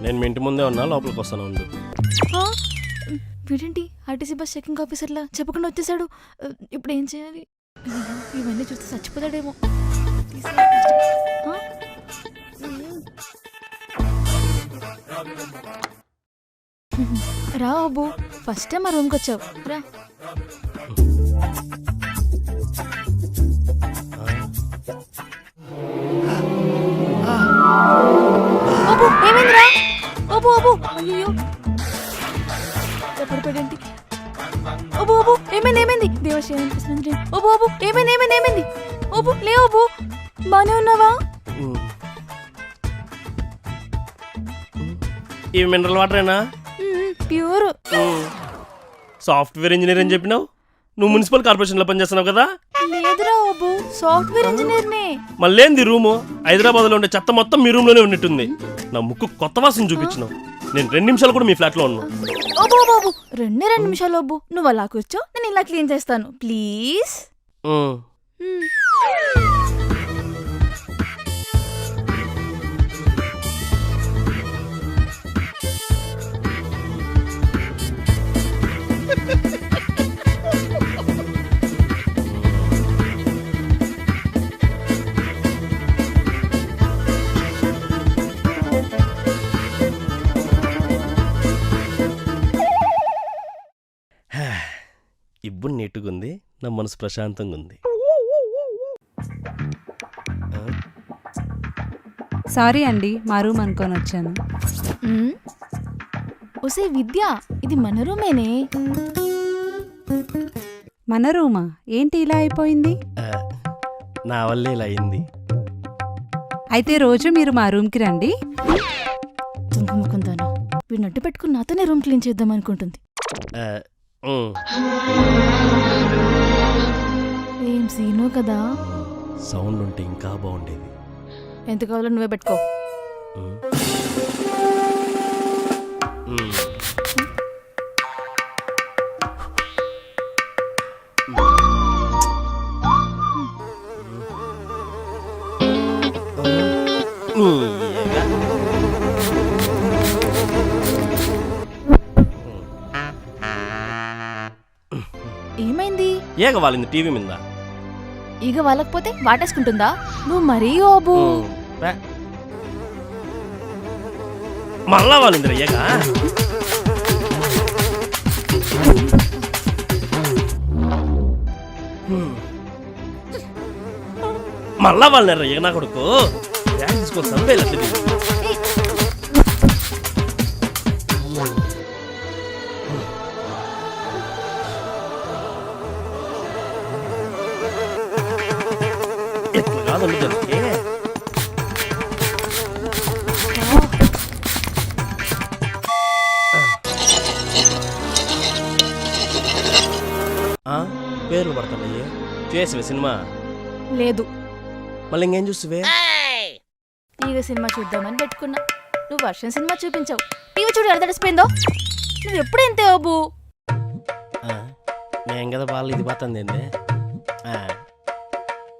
నేను మీ ఇంటి ముందే ఉన్నా, లోపలికి వస్తాను ఉండు. వీడేంటి ఆర్టీసీ బస్ చెకింగ్ ఆఫీసర్లా చెప్పకుండా వచ్చేసాడు. ఇప్పుడు ఏం చేయాలి? ఇవన్నీ చూస్తే చచ్చిపోతాడేమో. రా అబ్బు, ఫస్ట్ టైం మా రూమ్కి వచ్చావు, రా. అబ్బు ఏమైందిరా? అబ్బు అబ్బు అయ్యో పడిపోయాడేంటి? అబ్బు అబ్బు ఏమైంది ఏమైంది? దేవశ్రీ అబ్బు అబ్బు ఏమైంది ఏమైంది ఏమైంది? అబ్బు లేవు అబ్బు, బానే ఉన్నావా? ఈ మినరల్ వాటరేనా? ప్యూర్. సాఫ్ట్వేర్ ఇంజనీర్ అని చెప్పినావు, నువ్వు మున్సిపల్ కార్పొరేషన్ లో పనిచేస్తున్నావు కదా? లేదురా అబ్బు, సాఫ్ట్వేర్ ఇంజనీర్ నే. మళ్ళేంది రూము? హైదరాబాద్ లో ఉండే చెత్త మొత్తం మీ రూమ్ లోనే ఉన్నట్టుంది. నా ముక్కు కొత్త వాసన చూపించినావు. నేను 2 నిమిషాలు కూడా మీ ఫ్లాట్ లో ఉన్నా. అబ్బు బాబు 2 నిమిషాలు అబ్బు, నువ్వు అలా కూర్చో, నేను ఇలా క్లీన్ చేస్తాను ప్లీజ్. ఇబ్బు నీట్గా ఉంది, నా మనసు ప్రశాంతంగా ఉంది. సారీ అండి, మా రూమ్ అనుకొని వచ్చాను. ఒసే విద్య, ఇది మన రూమేనే. మన రూమా? ఏంటి ఇలా అయిపోయింది? నా వల్లే ఇలా అయింది. అయితే రోజు మీరు మా రూమ్కి రండి. తుంకుముకుందాను వీడిని అడ్డు పెట్టుకుని నాతోనే రూమ్ క్లీన్ చేద్దాం అనుకుంటుంది. ఏం సీనో కదా. సౌండ్ ఉంటే ఇంకా బాగుండేది. ఎంత కావాలో నువ్వే పెట్టుకో. ఏమైంది? ఏగ వాలింది టీవీ మీద. ఈగ వాళ్ళకపోతే వాటేసుకుంటుందా? నువ్వు మరీ ఓబు. మళ్ళా వాలిందిరా ఏగ. మళ్ళా వాళ్ళరా ఏగ నా కొడుకు. తీసుకొని చంపేయాలి. పేర్లు పడతాయి. చేసివే సినిమా? లేదు. మళ్ళీ ఇంకేం చూస్తువే? ఈగ సినిమా చూద్దామని పెట్టుకున్నా, నువ్వు వర్షం సినిమా చూపించావు. టీవీ చూడు ఎలా తడిసిపోయిందో. నువ్వు ఎప్పుడు ఎంతే ఓబు. నేను కదా వాళ్ళు ఇది పోతుంది.